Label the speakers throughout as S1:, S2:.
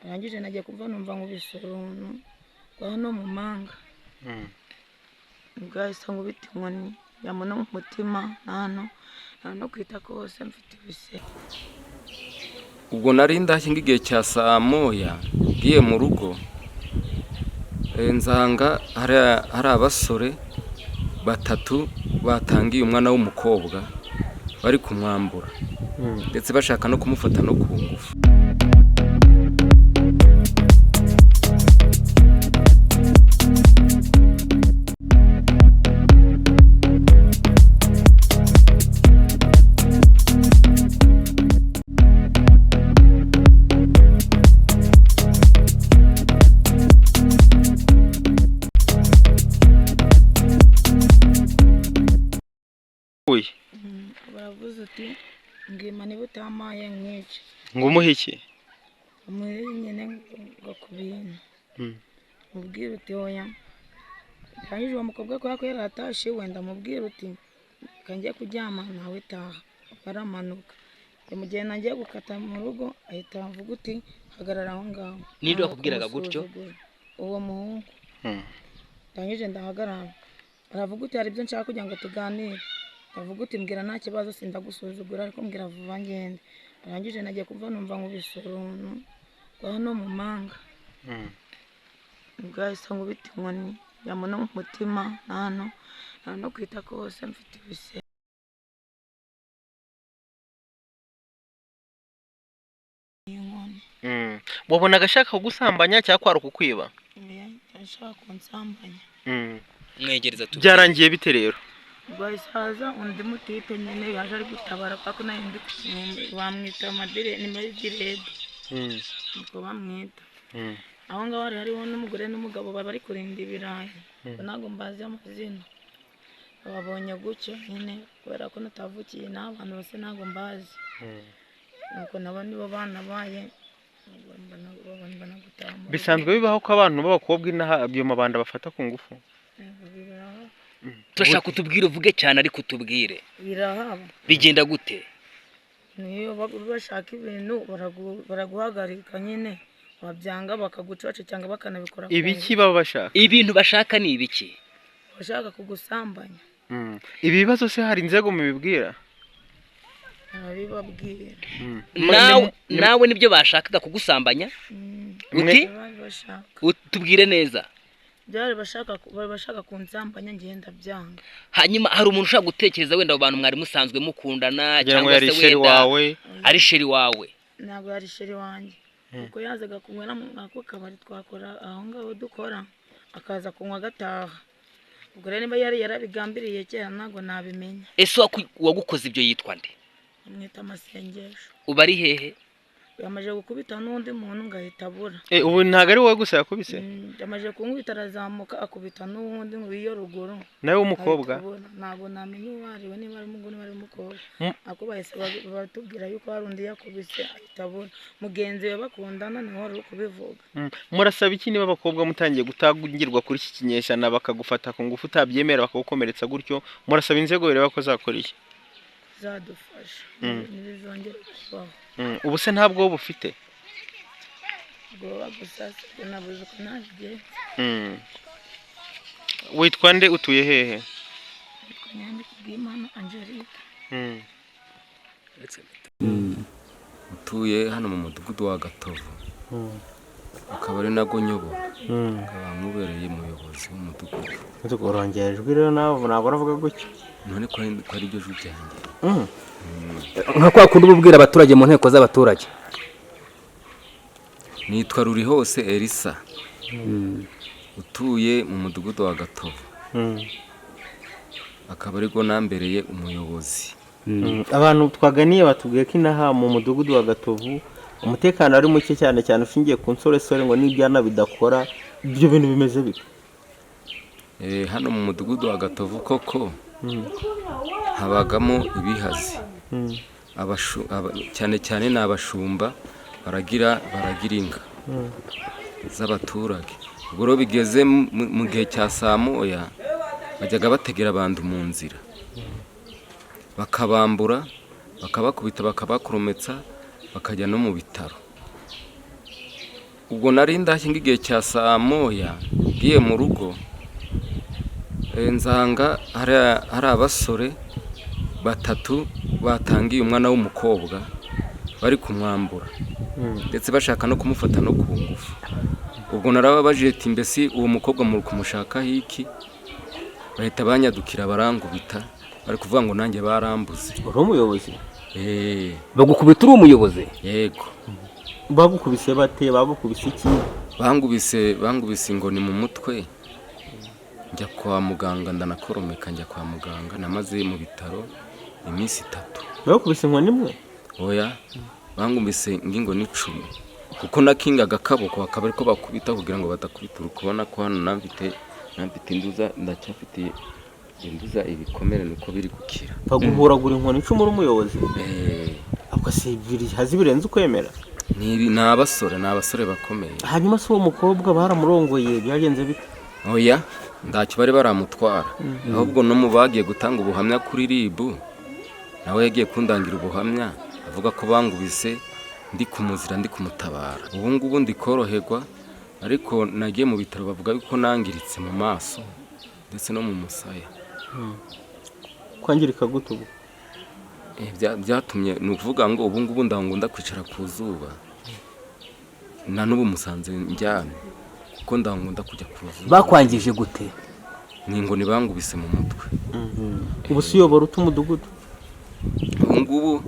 S1: arangije nagiye kumva numva ngo bisoruntu kwa no mu manga ubwahise nkubita inkoni yamuna mu mutima no kwita kose mfite ibise.
S2: Ubwo nari ndashye igihe cya saa moya ngiye mu rugo nzanga hari abasore batatu batangiye umwana w'umukobwa bari kumwambura ndetse bashaka no kumufata no ku ngufu.
S1: Baravuze uti ngima niba utamaye nk'iki
S3: ngo umuhe iki
S1: umuhe nyine ngo ku bintu mubwira uti oya ndangije uwo mukobwa ko yari atashe wenda mubwira uti kanjye kuryama nawe taha baramanuka mu gihe nagiye gukata mu rugo ahita avuga uti hagarara aho ngaho.
S4: Ninde wakubwiraga gutyo?
S1: Uwo muhungu. Ndangije ndahagarara aravuga uti hari ibyo nshaka kugira ngo tuganire. Avuga uti mbwira nta kibazo sindagusuzugura ariko mbwira vuba ngende. Arangije nagiye kumva numva ngo bisoruntu kwa no mu manga ubwahise nkubita inkoni yamuna mu mutima no kwita kose mfite ibise.
S3: wabona agashaka kugusambanya cyangwa kwara kukwiba?
S1: Ashaka kunsambanya.
S4: Mwegereza tu.
S3: Byarangiye bite rero?
S1: Bwayisaza undi mutipe nyine yaje ari gutabara kako nayo ndi bamwita madire ni muri direde uko bamwita aho ngaho hariho n'umugore n'umugabo bari kurinda ibirayi ntabwo mbazi amazina babonye gutyo nyine kubera ko natavukiye n'abantu bose ntabwo mbazi nuko nabo nibo bana baye
S3: bisanzwe bibaho ko abantu b'abakobwa inaha ibyo mabanda bafata ku ngufu?
S4: Turashaka kutubwira uvuge cyane ariko tubwire
S1: birahaba
S4: bigenda gute?
S1: niyo bashaka ibintu baraguhagarika nyine wabyanga bakagucaca cyangwa bakanabikora.
S3: Ibiki baba bashaka?
S4: Ibintu bashaka ni ibiki?
S1: Bashaka kugusambanya.
S3: Ibi bibazo se hari inzego mubibwira?
S1: Arabibabwira.
S4: Nawe nibyo bashakaga kugusambanya? Uti tubwire neza.
S1: Byari bashaka kunsambanya ngenda byanga.
S4: Hanyuma hari umuntu ushaka gutekereza wenda abo bantu mwari musanzwe mukundana
S3: cyangwa se wenda
S4: ari sheri wawe?
S1: Ntabwo ari sheri wanjye kuko yazaga kunywera mwako kabari twakora aho ngaho dukora akaza kunywa gataha. Ubwo rero niba yari yarabigambiriye cyane ntabwo nabimenya.
S4: Ese wagukoze ibyo yitwa nde?
S1: Amwita Amasengesho.
S4: Uba ari hehe?
S1: Yamaje gukubita n'undi muntu ngahita abura.
S3: Ubu ntago ari wowe gusa yakubise?
S1: Yamaje kunkubita arazamuka akubita n'undi wiyo ruguru.
S3: Nawe w'umukobwa?
S1: Ntabwo namenye uwo ari we niba ari umugore niba ari umukobwa. Ako bahise batubwira yuko hari undi yakubise ahita abura. Mugenzi we bakundana niho wari kubivuga.
S3: Murasaba iki niba abakobwa mutangiye gutangirwa kuri iki kinyeshana bakagufata ku ngufu utabyemera bakagukomeretsa gutyo murasaba inzego bireba ko zakora iki?
S1: Zadufasha ntibizongere kubaho.
S3: Ubu se ntabwo wowe ufite?
S1: Ubwo bagusasa nabuze ko nagiye.
S3: Witwa nde utuye hehe?
S1: Nyandi kubw'Imana Angelique.
S2: Utuye hano mu mudugudu wa Gatovu. Akaba ari nago nyobora. Akaba mubereye umuyobozi w'umudugudu.
S3: Urongejwe rero nawe ntabwo uravuga gutyo.
S2: None ko ari byo jwi ryanjye.
S5: Nka kwa kundi ubwira abaturage mu nteko z'abaturage.
S2: Nitwa Rurihose Elisa. Utuye mu mudugudu wa Gatovu. Akaba ariko nambereye umuyobozi.
S3: Abantu twaganiye batubwiye ko inaha mu mudugudu wa Gatovu umutekano ari muke cyane cyane ushingiye ku nsoresore ngo n'ibyana bidakora. Ibyo bintu bimeze bite?
S2: Hano mu mudugudu wa Gatovu koko habagamo ibihazi. Cyane cyane n'abashumba baragira inka z'abaturage. Ubwo rero bigeze mu gihe cya saa moya bajyaga bategera abantu mu nzira bakabambura bakabakubita bakabakurumetsa bakajya no mu bitaro. ubwo nari ndashye ng'igihe cya saa moya ngiye mu rugo nzanga hari abasore batatu batangiye umwana w'umukobwa bari kumwambura ndetse bashaka no kumufata no ku ngufu. Ubwo narababajije ati mbese uwo mukobwa muri kumushakaho iki, bahita banyadukira barangubita bari kuvuga ngo nanjye barambuze.
S3: uri umuyobozi?
S5: bagukubita uri umuyobozi?
S2: Yego.
S3: Bagukubise bate? Bagukubise iki?
S2: bangubise ngo ni mu mutwe, njya kwa muganga ndanakoromeka, njya kwa muganga namaze mu bitaro iminsi 3.
S3: Bagukubise inkoni imwe?
S2: Oya, bangubise ngingo ni 10 kuko nakingaga akaboko akaba ariko bakubita kugira ngo badakubita. Urukubona ko hano namfite induza, ndacyafite induza ibikomere nuko biri gukira.
S3: Baguhuragura inkoni 10 uri umuyobozi? Ako si ibiri hazi birenze ukwemera?
S2: Ni abasore bakomeye.
S3: Hanyuma se uwo mukobwa baramurongoye byagenze bite?
S2: Oya, ndacyo bari baramutwara, ahubwo no mu bagiye gutanga ubuhamya kuri RIB nawe yagiye kundangira ubuhamya avuga ko bangubise ndi kumuzira ndi kumutabara. Ubu ngubu ndi koroherwa, ariko nagiye mu bitaro bavuga yuko nangiritse mu maso ndetse no mu musaya.
S3: Kwangirika gute ubu?
S2: Byatumye ni ukuvuga ngo ubu ngubu ndangunda kwicara ku zuba, na n'ubu musanze njyane kuko ndangunda kujya ku zuba.
S5: Bakwangije gute?
S2: Ni ngo nibangubise mu mutwe.
S3: Ubu si uyobora umudugudu?
S2: Ubu ngubu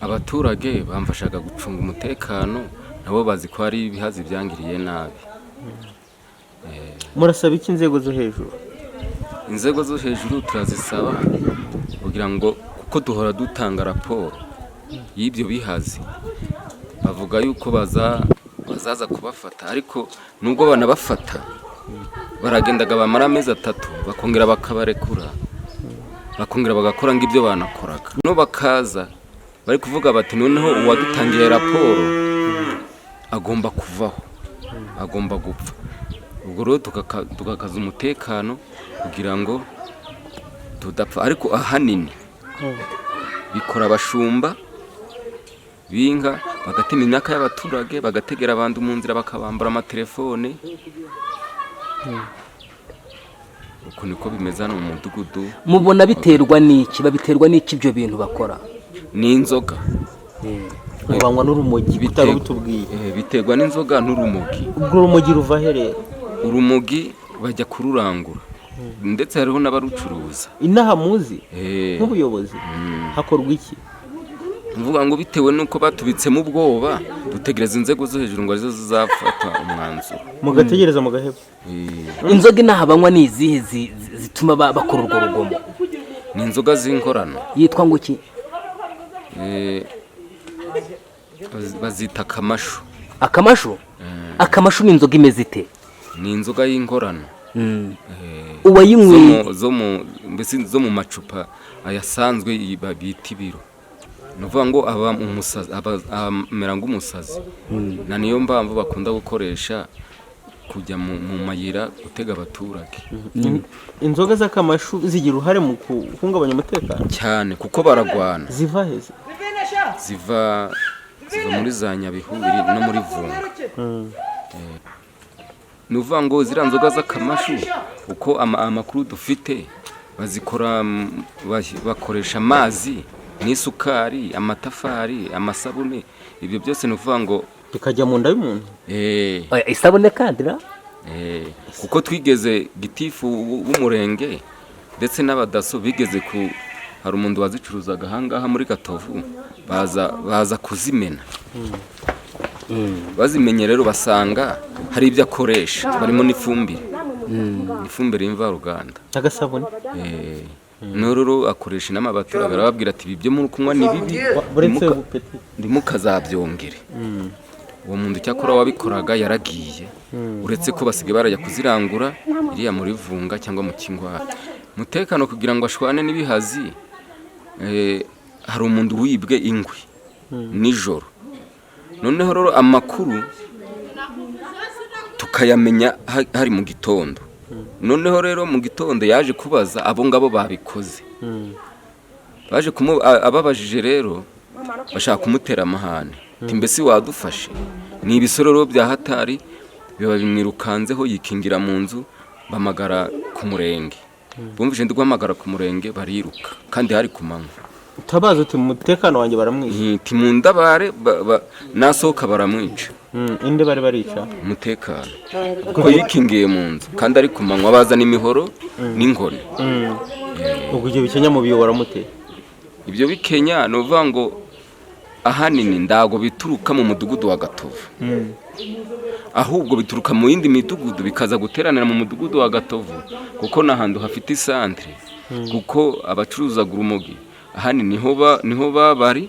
S2: abaturage bamfashaga gucunga umutekano, nabo bazi ko hari ibihazi byangiriye nabi.
S3: Murasaba iki inzego zo hejuru?
S2: Inzego zo hejuru turazisaba kugira ngo, kuko duhora dutanga raporo y'ibyo bihazi, bavuga yuko bazaza kubafata, ariko nubwo banabafata baragendaga bamara amezi 3 bakongera bakabarekura, bakongera bagakora ngibyo banakoraga. No bakaza bari kuvuga bati noneho uwadutangiye raporo agomba kuvaho, agomba gupfa. Ubwo rero tukakaza umutekano kugira ngo tudapfa, ariko ahanini bikora abashumba binga bagatema imyaka y'abaturage, bagategera abantu mu nzira bakabambura amatelefone. Uko niko bimeze hano mu mudugudu.
S5: Mubona biterwa n'iki? Babiterwa n'iki ibyo bintu bakora?
S2: Ni inzoga.
S3: Banywa n'urumogi bitaro bitubwiye.
S2: Biterwa n'inzoga n'urumogi.
S3: Ubwo urumogi ruva herera?
S2: Urumogi bajya kururangura, ndetse hariho n'abarucuruza.
S3: Inaha muzi nk'ubuyobozi hakorwa iki?
S2: Mvuga ngo bitewe nuko batubitsemo ubwoba, dutegereza inzego zo hejuru ngo arizo zizafata umwanzuro.
S3: Mugategereza mugaheba.
S5: Inzoga inaha banywa ni izihe zituma bakora urwo rugomo?
S2: Ni inzoga z'inkorano.
S5: Yitwa ngo iki?
S2: Bazita akamashu.
S5: Akamashu? Akamashu ni inzoga imeze ite?
S2: Ni inzoga y'inkorano.
S5: Uwayinyweye
S2: zo mu macupa ayasanzwe bita ibiro. Nuvuga ngo amera nk'umusazi, na niyo mpamvu bakunda gukoresha kujya mu mayira gutega abaturage.
S3: Inzoga z'akamashu zigira uruhare mu guhungabanya umutekano
S2: cyane, kuko baragwana.
S3: Ziva heze?
S2: Ziva muri za Nyabihuri no muri Vunga. Nuvuga ngo ziriya nzoga z'akamashu uko amakuru dufite bazikora, bakoresha amazi n'isukari, amatafari, amasabune, ibyo byose nuvuga ngo
S3: bikajya mu nda y'umuntu.
S5: Isabune kandi na
S2: kuko twigeze gitifu w'umurenge ndetse n'abadaso bigeze hari umuntu wazicuruzaga ahangaha muri Gatovu, baza kuzimena. Bazimenye rero basanga hari ibyo akoresha, barimo n'ifumbire y'imvaruganda
S3: n'agasabune.
S2: Nororo akoresha inama abaturage, arababwira ati ibi byo muri kunywa ni bibi, ndimo kazabyongere. Uwo muntu cyakora wabikoraga yaragiye, uretse ko basigaye barajya kuzirangura iriya muri Vunga cyangwa mu Kingwara. Mutekano kugira ngo ashwane n'ibihazi, hari umuntu wibwe ingwi nijoro. Noneho rero amakuru tukayamenya hari mu gitondo. Noneho rero mu gitondo yaje kubaza abo ngabo babikoze. Baje ababajije rero bashaka kumutera amahane. Mbese wadufashe? ni ibisororo bya hatari biba bimwirukanzeho yikingira mu nzu bamagara ku murenge bumvise ndi guhamagara ku murenge bariruka kandi hari ku manywa
S3: utabaza uti umutekano wanjye baramwica
S2: timundabare nasohoka baramwica
S3: inde bari barica
S2: umutekano kuko yikingiye mu nzu kandi ari ku manywa bazana imihoro n'ingoni
S3: ubwo ibyo bikenya mu biyobora mute
S2: ibyo bikenya ni uvuga ngo ahanini ndago bituruka mu mudugudu wa Gatovu ahubwo bituruka mu yindi midugudu bikaza guteranira mu mudugudu wa Gatovu kuko nahandu hafite isantre kuko abacuruza urumogi ahanini niho babari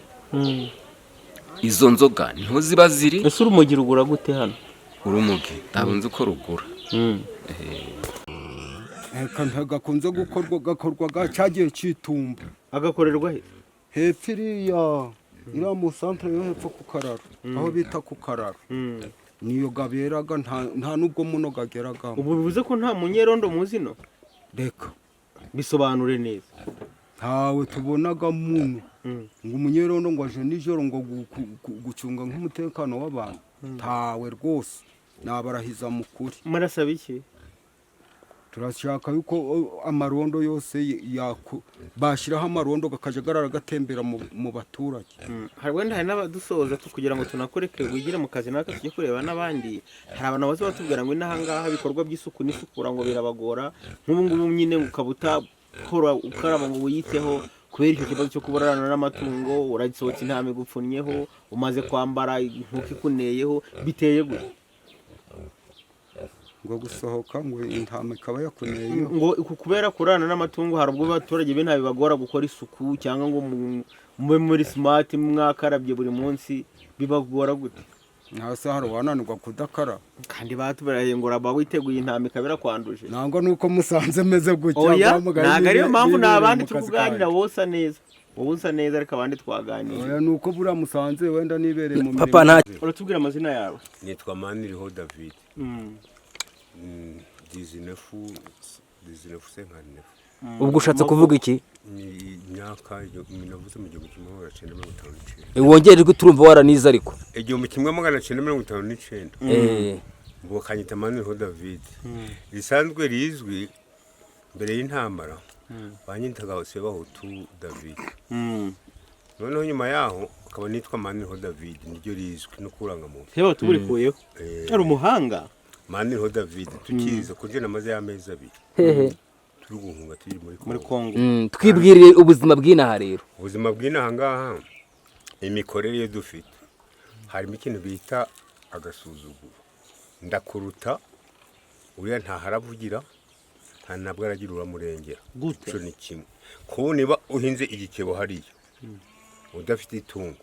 S2: izo nzoga niho ziba ziri
S3: ese urumogi rugura gute hano
S2: urumogi ndabunze uko rugura
S6: gakunze gakorwa cyagiye citumba
S3: agakorerwa he
S6: hepfo iriya mu centre yo hepfo ku Kararo aho bita ku Kararo niyo gaberaga nta nubwo muno gageragamo
S3: ubu bivuze ko nta munyerondo muzi no
S6: reka
S3: bisobanure neza
S6: ntawe tubonaga muno ngo umunyerondo ngo aje nijoro ngo gucunga nk'umutekano w'abantu ntawe rwose nabarahiza mukuri
S3: marasaba iki
S6: turashaka yuko amarondo yose bashyiraho amarondo gakaje gatembera mu baturage
S3: hari wenda hari n'abadusoza kugira ngo tunakoreke wigire mu kazi naka tujye kureba n'abandi hari abantu baza batubwira ngo inahangaha bikorwa by'isuku n'isukura ngo birabagora nk'ubu ngubu nyine ukabuta ukaraba ngo wiyiteho kubera icyo kibazo cyo kuburana n'amatungo uragisohotse intame gupfunnyeho umaze kwambara inkuko ikuneyeho biteye gute
S6: ngo gusohoka ngo intama ikaba yakuneyeho
S3: ngo kubera kurana n'amatungo hari ubwo abaturage be ntabibagora gukora isuku cyangwa ngo mube muri smart mwakarabye buri munsi bibagora gute
S6: hasi hari wananirwa kudakara
S3: kandi batubaraye ngo raba witeguye intama ikabera kwanduje
S6: nangwa nuko musanze meze gutya
S3: oya ntago ariyo mpamvu nabandi tukuganira wosa neza wosa neza ariko abandi twaganira
S6: oya nuko buriya musanze wenda nibereye mu
S5: papa nta
S3: uratubwira amazina yawe
S7: nitwa Maniriho David 19
S5: ubwo ushatse kuvuga iki
S7: imyaka minavuze mu gihugu kimwe 1959
S5: wongererwe turumva waraniza ariko
S7: igihumbi kimwe 1959 ubwo kanyita Maniriho David risanzwe rizwi mbere y'intambara banyitaga hose bahutu David noneho nyuma yaho akaba nitwa Maniriho David niryo rizwi no kuranga muntu
S3: heba tuburikuyeho ari umuhanga
S7: Maniriho David tukiza kuje namaze y'amezi abiri turi guhunga turi muri
S3: Kongo
S5: twibwirire ubuzima bw'inaha rero
S7: ubuzima bw'inaha ngaha imikorere yo dufite harimo ikintu bita agasuzuguro ndakuruta uriya ntaharavugira nta nabwo aragira uramurengera
S3: gute
S7: ni kimwe ko niba uhinze igikebo hariya udafite itungo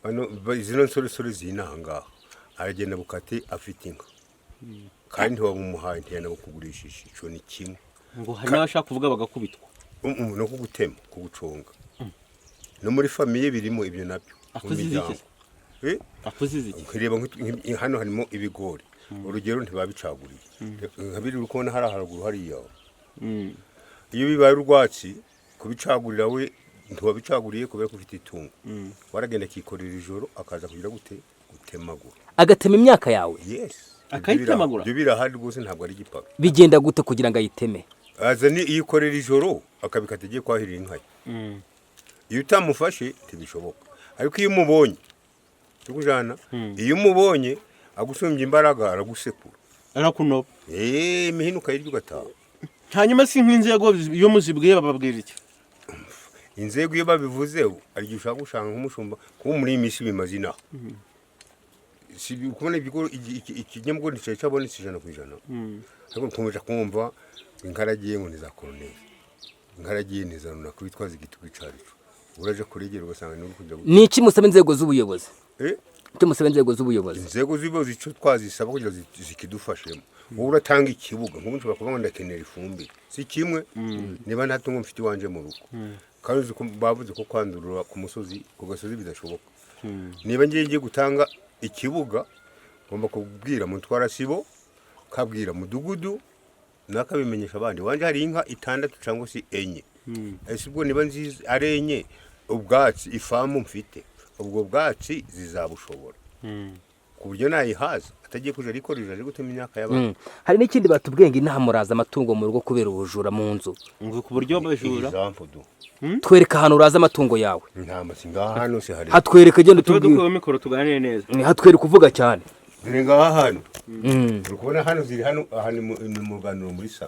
S7: bano zino nsore z'inaha ngaha aragenda bukate afite inka kandi ntiwabumuhaye ntiyana bukugurishije ico ni kimwe
S3: ngo hari n'abashaka kuvuga bagakubitwa
S7: no kugutema kuguconga no muri famiye birimo ibyo nabyo
S3: akozize iki
S7: kireba hano harimo ibigori urugero ntibabicaguriye nkabiri urukona hari haraguru hariya iyo bibaye urwatsi kubicagurira we ntibabicaguriye kubera ko ufite itungo waragenda kikorera ijoro akaza kugira gutemagura
S5: agatema imyaka yawe
S7: yes
S3: akayitemagura
S7: byo birahari rwose ntabwo ari gipaka
S5: bigenda gute kugira ngo ayiteme
S7: azani iyo ikorera ijoro akabikategeye kwahirira inka iyo utamufashe ntibishoboka ariko iyo umubonye tukujana iyo umubonye agusumbye imbaraga aragusekura
S3: arakunoba
S7: mihinuka yiryo gataha
S3: hanyuma si nk'inzego iyo muzibwiye bababwira iki
S7: inzego iyo babivuze ari ushaka gushanga nk'umushumba kuba muri iyi minsi bimazina si kubona ikinyamugore cyawe cyabonetse 100%. Ariko kumeja kumva inkaragiye ngo niza koloneli. Inkaragiye niza runaka bitwaza igitugu cyarico. Uraje kuregera ugasanga ni kujya.
S5: Ni iki musaba inzego z'ubuyobozi? Icyo musaba inzego z'ubuyobozi?
S7: Inzego z'ubuyobozi cyo twazisaba kugira zikidufashemo. Wowe uratanga ikibuga nk'ubu nshobora kuvuga ngo ndakenera ifumbire. Si kimwe niba ntatungo mfite wanje mu rugo. Kandi bavuze ko kwandurura ku musozi ku gasozi bidashoboka. Niba ngiye gutanga ikibuga ngomba kubwira mutwara sibo kabwira mudugudu nakabimenyesha abandi wanje hari inka 6 cyangwa si enye esibwo niba nziza arenye ubwatsi ifamu mfite ubwo bwatsi zizabushobora ku buryo nayihaza atagiye kuja arikorera ari gutema imyaka y'abantu.
S5: hari n'ikindi batubwiye ngo inaha muraza amatungo mu rugo kubera ubujura mu nzu
S3: ngo ku buryo bajura
S5: twereka ahantu uraza amatungo yawe
S7: nta masinga hano se hari
S5: hatwereka genda
S3: tuba
S5: tubwire
S3: dukuye mikoro tuganire neza
S5: hatwereka uvuga cyane
S7: dore ngaha hano uri kubona hano ziri hano aha ni mu ruganiro muri salo